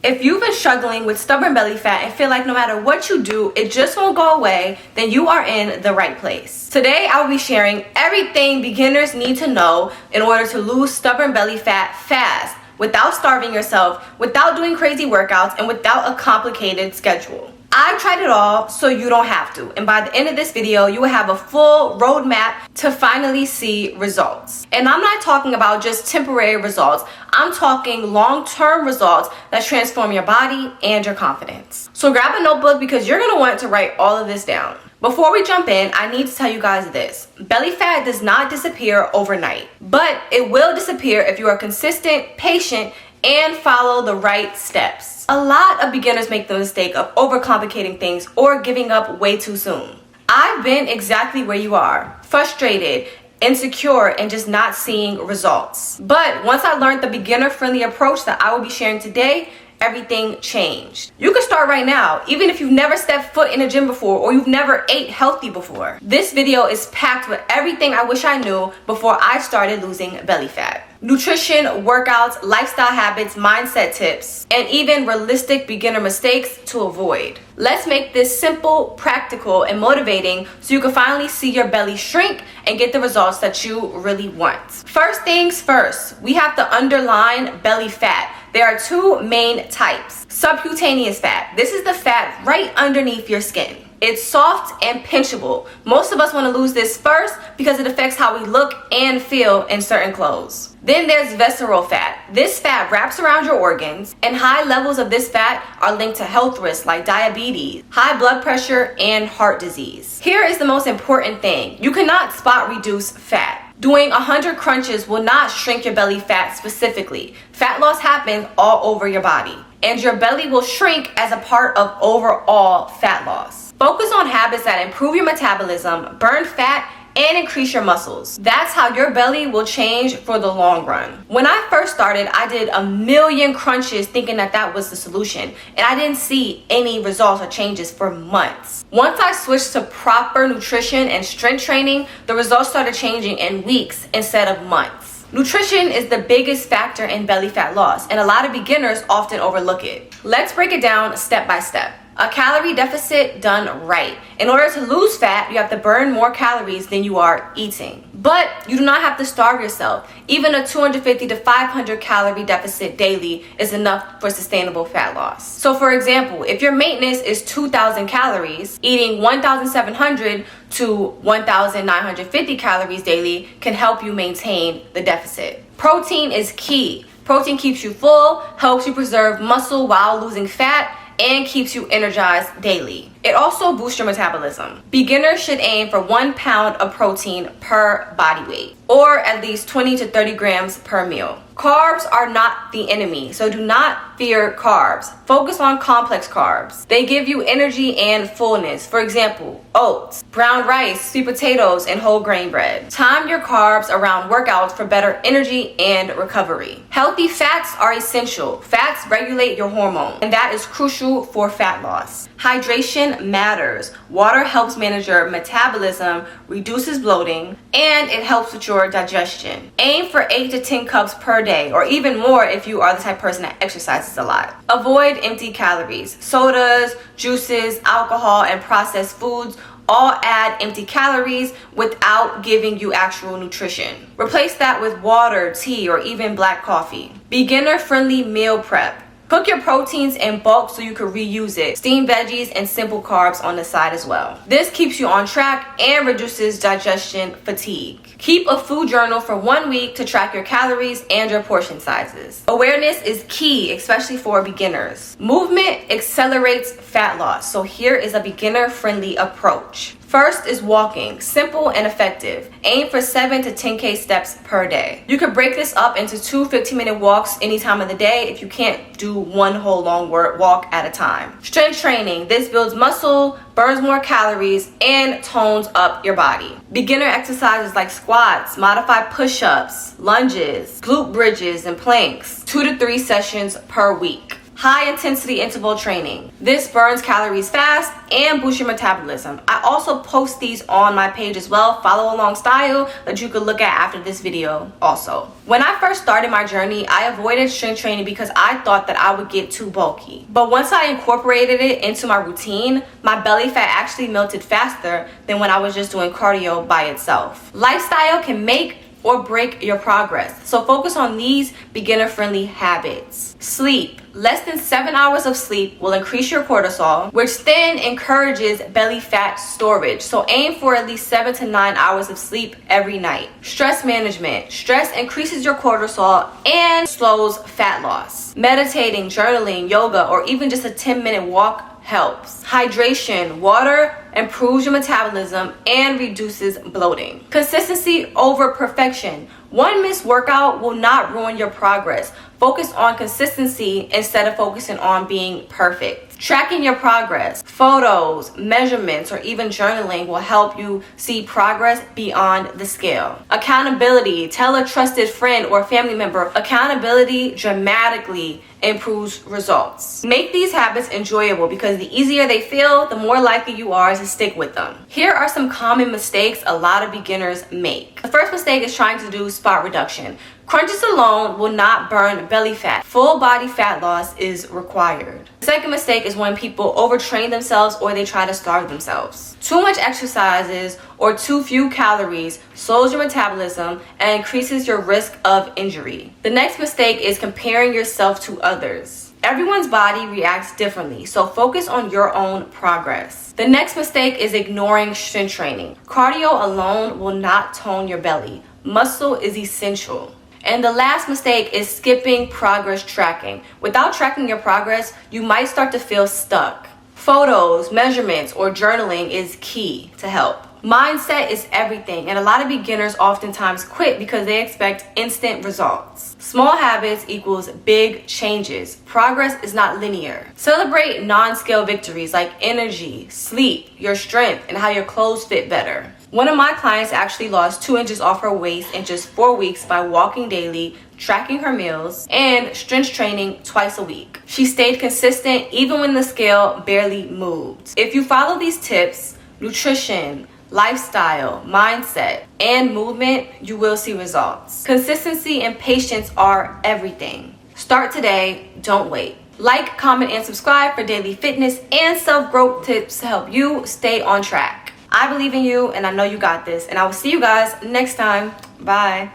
If you've been struggling with stubborn belly fat and feel like no matter what you do, it just won't go away, then you are in the right place. Today, I will be sharing everything beginners need to know in order to lose stubborn belly fat fast, without starving yourself, without doing crazy workouts, and without a complicated schedule. I've tried it all, so you don't have to. And by the end of this video, you will have a full roadmap to finally see results. And I'm not talking about just temporary results. I'm talking long-term results that transform your body and your confidence. So grab a notebook because you're gonna want to write all of this down. Before we jump in, I need to tell you guys this. Belly fat does not disappear overnight, but it will disappear if you are consistent, patient, and follow the right steps. A lot of beginners make the mistake of overcomplicating things or giving up way too soon. I've been exactly where you are, frustrated, insecure, and just not seeing results. But once I learned the beginner-friendly approach that I will be sharing today, everything changed. You can start right now, even if you've never stepped foot in a gym before or you've never ate healthy before. This video is packed with everything I wish I knew before I started losing belly fat. Nutrition, workouts, lifestyle habits, mindset tips, and even realistic beginner mistakes to avoid. Let's make this simple, practical, and motivating so you can finally see your belly shrink and get the results that you really want. First things first, we have to underline belly fat. There are two main types. Subcutaneous fat. This is the fat right underneath your skin. It's soft and pinchable. Most of us want to lose this first because it affects how we look and feel in certain clothes. Then there's visceral fat. This fat wraps around your organs, and high levels of this fat are linked to health risks like diabetes, high blood pressure, and heart disease. Here is the most important thing. You cannot spot reduce fat. Doing 100 crunches will not shrink your belly fat specifically. Fat loss happens all over your body, and your belly will shrink as a part of overall fat loss. Focus on habits that improve your metabolism, burn fat, and increase your muscles. That's how your belly will change for the long run. When I first started, I did a million crunches thinking that was the solution, and I didn't see any results or changes for months. Once I switched to proper nutrition and strength training, the results started changing in weeks instead of months. Nutrition is the biggest factor in belly fat loss, and a lot of beginners often overlook it. Let's break it down step by step. A calorie deficit done right. In order to lose fat, you have to burn more calories than you are eating. But you do not have to starve yourself. Even a 250 to 500 calorie deficit daily is enough for sustainable fat loss. So for example, if your maintenance is 2,000 calories, eating 1,700 to 1,950 calories daily can help you maintain the deficit. Protein is key. Protein keeps you full, helps you preserve muscle while losing fat, and keeps you energized daily. It also boosts your metabolism. Beginners should aim for 1 pound of protein per body weight, or at least 20 to 30 grams per meal. Carbs are not the enemy, so do not fear carbs. Focus on complex carbs. They give you energy and fullness. For example, oats, brown rice, sweet potatoes, and whole grain bread. Time your carbs around workouts for better energy and recovery. Healthy fats are essential. Fats regulate your hormones, and that is crucial for fat loss. Hydration matters. Water helps manage your metabolism, reduces bloating, and it helps with your digestion. Aim for 8 to 10 cups per day, or even more if you are the type of person that exercises a lot. Avoid empty calories. Sodas, juices, alcohol, and processed foods all add empty calories without giving you actual nutrition. Replace that with water, tea, or even black coffee. Beginner-friendly meal prep. Cook your proteins in bulk so you can reuse it. Steam veggies and simple carbs on the side as well. This keeps you on track and reduces digestion fatigue. Keep a food journal for 1 week to track your calories and your portion sizes. Awareness is key, especially for beginners. Movement accelerates fat loss, so here is a beginner-friendly approach. First is walking, simple and effective. Aim for 7 to 10K steps per day. You could break this up into 2 15-minute walks any time of the day if you can't do one whole long walk at a time. Strength training. This builds muscle, burns more calories, and tones up your body. Beginner exercises like squats, modified push-ups, lunges, glute bridges, and planks. 2 to 3 sessions per week. high intensity interval training. This burns calories fast and boosts your metabolism. I also post these on my page as well, follow along style, that you could look at after this video also. When I first started my journey, I avoided strength training because I thought that I would get too bulky. But once I incorporated it into my routine, my belly fat actually melted faster than when I was just doing cardio by itself. Lifestyle can make or break your progress. So focus on these beginner-friendly habits. Sleep. Less than 7 hours of sleep will increase your cortisol, which then encourages belly fat storage. So aim for at least 7 to 9 hours of sleep every night. Stress management. Stress increases your cortisol and slows fat loss. Meditating, journaling, yoga, or even just a 10-minute walk helps. Hydration. Water improves your metabolism and reduces bloating. Consistency over perfection. One missed workout will not ruin your progress. Focus on consistency instead of focusing on being perfect. Tracking your progress. Photos, measurements, or even journaling will help you see progress beyond the scale. Accountability. Tell a trusted friend or family member. Accountability dramatically improves results. Make these habits enjoyable because the easier they feel, the more likely you are to stick with them. Here are some common mistakes a lot of beginners make. The first mistake is trying to do spot reduction. Crunches alone will not burn belly fat. Full body fat loss is required. The second mistake is when people overtrain themselves or they try to starve themselves. Too much exercises or too few calories slows your metabolism and increases your risk of injury. The next mistake is comparing yourself to others. Everyone's body reacts differently, so focus on your own progress. The next mistake is ignoring strength training. Cardio alone will not tone your belly. Muscle is essential. And the last mistake is skipping progress tracking. Without tracking your progress, you might start to feel stuck. Photos, measurements, or journaling is key to help. Mindset is everything, and a lot of beginners oftentimes quit because they expect instant results. Small habits equals big changes. Progress is not linear. Celebrate non-scale victories like energy, sleep, your strength, and how your clothes fit better. One of my clients actually lost 2 inches off her waist in just 4 weeks by walking daily, tracking her meals, and strength training twice a week. She stayed consistent even when the scale barely moved. If you follow these tips, nutrition, lifestyle, mindset, and movement, you will see results. Consistency and patience are everything. Start today, don't wait. Like, comment, and subscribe for daily fitness and self-growth tips to help you stay on track. I believe in you and I know you got this, and I will see you guys next time. Bye.